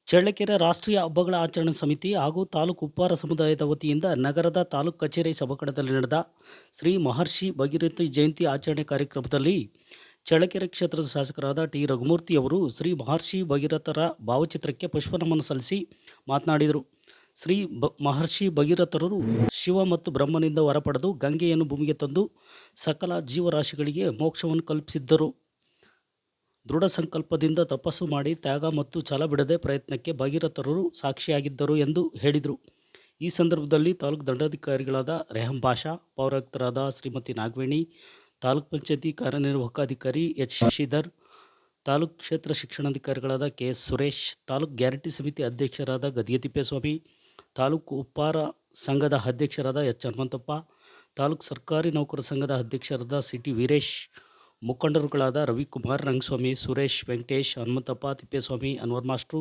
ಚಳ್ಳಕೆರೆ ರಾಷ್ಟ್ರೀಯ ಹಬ್ಬಗಳ ಆಚರಣೆ ಸಮಿತಿ ಹಾಗೂ ತಾಲೂಕು ಉಪ್ಪಾರ ಸಮುದಾಯದ ವತಿಯಿಂದ ನಗರದ ತಾಲೂಕು ಕಚೇರಿ ಸಭಾಂಗಣದಲ್ಲಿ ನಡೆದ ಶ್ರೀ ಮಹರ್ಷಿ ಭಗೀರಥ ಜಯಂತಿ ಆಚರಣೆ ಕಾರ್ಯಕ್ರಮದಲ್ಲಿ ಚಳ್ಳಕೆರೆ ಕ್ಷೇತ್ರದ ಶಾಸಕರಾದ ಟಿ ರಘುಮೂರ್ತಿ ಅವರು ಶ್ರೀ ಮಹರ್ಷಿ ಭಗೀರಥರ ಭಾವಚಿತ್ರಕ್ಕೆ ಪುಷ್ಪನಮನ ಸಲ್ಲಿಸಿ ಮಾತನಾಡಿದರು. ಮಹರ್ಷಿ ಭಗೀರಥರು ಶಿವ ಮತ್ತು ಬ್ರಹ್ಮನಿಂದ ಹೊರಪಡೆದು ಗಂಗೆಯನ್ನು ಭೂಮಿಗೆ ತಂದು ಸಕಲ ಜೀವರಾಶಿಗಳಿಗೆ ಮೋಕ್ಷವನ್ನು ಕಲ್ಪಿಸಿದ್ದರು. ದೃಢ ಸಂಕಲ್ಪದಿಂದ ತಪಸ್ಸು ಮಾಡಿ ತ್ಯಾಗ ಮತ್ತು ಛಲ ಬಿಡದೆ ಪ್ರಯತ್ನಕ್ಕೆ ಭಗೀರಥರು ಸಾಕ್ಷಿಯಾಗಿದ್ದರು ಎಂದು ಹೇಳಿದರು. ಈ ಸಂದರ್ಭದಲ್ಲಿ ತಾಲೂಕು ದಂಡಾಧಿಕಾರಿಗಳಾದ ರೆಹಂ ಬಾಷಾ, ಪೌರಾಯುಕ್ತರಾದ ಶ್ರೀಮತಿ ನಾಗವೇಣಿ, ತಾಲೂಕು ಪಂಚಾಯತಿ ಕಾರ್ಯನಿರ್ವಾಹಕ ಅಧಿಕಾರಿ ಎಚ್ ಶಶಿಧರ್, ತಾಲೂಕು ಕ್ಷೇತ್ರ ಶಿಕ್ಷಣಾಧಿಕಾರಿಗಳಾದ ಕೆ.ಎಸ್. ಸುರೇಶ್, ತಾಲೂಕು ಗ್ಯಾರಂಟಿ ಸಮಿತಿ ಅಧ್ಯಕ್ಷರಾದ ಗದಿಗೆ ತಿಪ್ಪೇಸ್ವಾಮಿ, ತಾಲೂಕು ಉಪ್ಪಾರ ಸಂಘದ ಅಧ್ಯಕ್ಷರಾದ ಎಚ್ ಹನುಮಂತಪ್ಪ, ತಾಲೂಕು ಸರ್ಕಾರಿ ನೌಕರ ಸಂಘದ ಅಧ್ಯಕ್ಷರಾದ ಸಿ.ಟಿ. ವೀರೇಶ್, ಮುಖಂಡರುಗಳಾದ ರವಿಕುಮಾರ್, ರಂಗಸ್ವಾಮಿ, ಸುರೇಶ್, ವೆಂಕಟೇಶ್, ಹನುಮಂತಪ್ಪ, ತಿಪ್ಪೇಸ್ವಾಮಿ, ಅನ್ವರ್ ಮಾಸ್ಟ್ರು,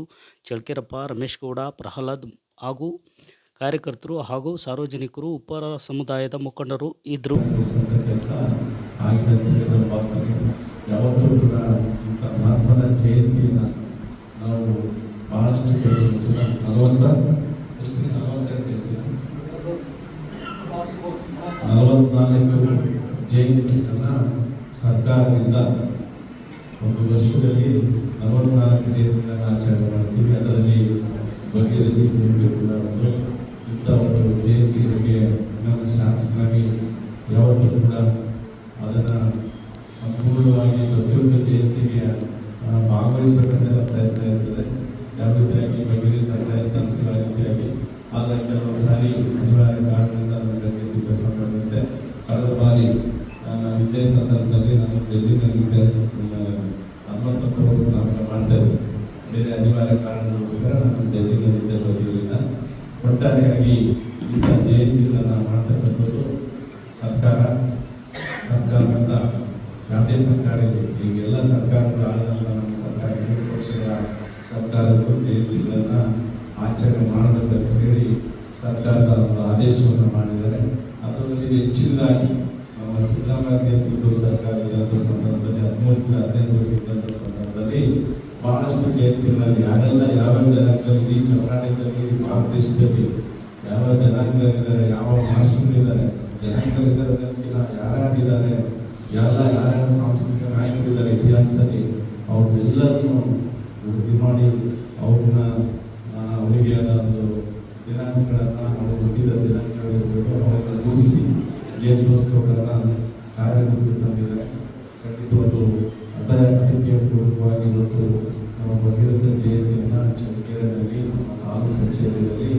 ಚಳ್ಳಕೆರಪ್ಪ, ರಮೇಶ್ ಗೌಡ, ಪ್ರಹ್ಲಾದ್ ಹಾಗೂ ಕಾರ್ಯಕರ್ತರು ಹಾಗೂ ಸಾರ್ವಜನಿಕರು, ಉಪ್ಪಾರ ಸಮುದಾಯದ ಮುಖಂಡರು ಇದ್ದರು. ಯಾವತ್ತೂ ಕೂಡ ಇಂಥ ಮಹಾತ್ಮನ ಜಯಂತಿಯನ್ನು ನಾವು ಬಹಳಷ್ಟು 44 ಜಯಂತಿಯನ್ನು ಸರ್ಕಾರದಿಂದ ಒಂದು ವರ್ಷದಲ್ಲಿ 44 ಜಯಂತಿಗಳನ್ನು ಆಚರಣೆ ಮಾಡ್ತೀವಿ. ಅದರಲ್ಲಿ ಭಗೀರಥಿ ಜಯಂತಿ ಕೂಡ ಒಂದು. ಇಂಥ ಒಂದು ಜಯಂತಿಗಳಿಗೆ ನನ್ನ ಶಾಸಕರಾಗಿ ಯಾವತ್ತೂ ಕೂಡ ಅದನ್ನು ಸಂಪೂರ್ಣವಾಗಿ ಪ್ರತಿಯೊಂದು ಜಯಂತಿಗೆ ಭಾಗವಹಿಸಬೇಕಂತೆಲ್ಲ ಪ್ರಯತ್ನ ಇರ್ತದೆ. ಯಾವ ರೀತಿಯಾಗಿ ಭಗೀರಥ ಪ್ರಯತ್ನ ಆ ರೀತಿಯಾಗಿ. ಆದರೆ ಕೆಲವೊಂದು ಸಾರಿ ಅನಿವಾರ್ಯ ಕಾರಣದಿಂದ ನನಗೆ ಕೆಲಸ ಸಂಬಂಧಿಸಿದೆ. ಕಳೆದ ಬಾರಿ ಇದೇ ಸಂದರ್ಭದಲ್ಲಿ ನಾನು ಡೆಲ್ಲಿನಲ್ಲಿದ್ದೆ. ಹನುಮಂತಪ್ಪವರು ನಾವು ಮಾಡ್ತೇವೆ, ಬೇರೆ ಅನಿವಾರ್ಯ ಕಾರಣಕ್ಕೋಸ್ಕರ ನಾನು ಡೆಲ್ಲಿನಲ್ಲಿದ್ದೆ, ಬರಲಿಲ್ಲ. ಒಟ್ಟಾರೆಯಾಗಿ ಇಂಥ ಜಯಂತಿಗಳನ್ನು ಮಾಡ್ತಕ್ಕಂಥದ್ದು ಸರ್ಕಾರದಿಂದ ಯಾವುದೇ ಸರ್ಕಾರ ಇದೆ, ಈಗೆಲ್ಲ ಸರ್ಕಾರಗಳು ಆಳಿದಂಥ ನಮ್ಮ ಸರ್ಕಾರ 7 ವರ್ಷಗಳ ಸರ್ಕಾರಗಳು ಜಯಂತಿಗಳನ್ನು ಆಚರಣೆ ಮಾಡಬೇಕಂತ ಹೇಳಿ ಸರ್ಕಾರದ ಒಂದು ಆದೇಶವನ್ನು ಮಾಡಿದ್ದಾರೆ. ಅದರಲ್ಲಿ ಹೆಚ್ಚಿನದಾಗಿ ನಮ್ಮ ಸಿದ್ದರಾಮಯ್ಯ ನೇತೃತ್ವದ ಸರ್ಕಾರ ಇದ್ದಂಥ ಸಂದರ್ಭದಲ್ಲಿ 13-15 ಇದ್ದಂಥ ಸಂದರ್ಭದಲ್ಲಿ ಬಹಳಷ್ಟು ಜಯಂತಿಗಳಲ್ಲಿ ಯಾರೆಲ್ಲ ಯಾವ ಜನಾಂಗದಲ್ಲಿ, ಕರ್ನಾಟಕದಲ್ಲಿ, ಭಾರತ ದೇಶದಲ್ಲಿ ಯಾವ ಜನಾಂಗರಿದ್ದಾರೆ, ಯಾವ ಮಾಸ್ಟರ್ಗಳಿದ್ದಾರೆ, ಜನಾಂಗರಿದ್ದಾರೆ ಯಾರ್ಯಾರಿದ್ದಾರೆ, ಯಾರ್ಯಾರ ಸಾಂಸ್ಕೃತಿಕ ನಾಯಕರಿದ್ದಾರೆ ಇತಿಹಾಸದಲ್ಲಿ, ಅವ್ರನ್ನೆಲ್ಲರನ್ನು ವೃದ್ಧಿ ಮಾಡಿ ಅವರಿಗೆ ಒಂದು ದಿನಾಂಕಗಳನ್ನು, ಅವರು ಹುಟ್ಟಿದ ದಿನಾಂಕಗಳಿರ್ಬೋದು ಅವರನ್ನು ಗುರುತಿಸಿ ಜಯಂತ್ಯೋತ್ಸವಗಳನ್ನು ಕಾರ್ಯರೂಪಕ್ಕೆ ತಂದಿದ್ದಾರೆ. ಖಂಡಿತವಾಗೂ ಅದಕ್ಕೆ ಪೂರ್ವಕವಾಗಿ ಇವತ್ತು ನಮ್ಮ ಭಗೀರಥ ಜಯಂತಿಯನ್ನು ಚಳ್ಳಕೆರೆಯಲ್ಲಿ ನಮ್ಮ ತಾಲೂಕು ಕಚೇರಿಯಲ್ಲಿ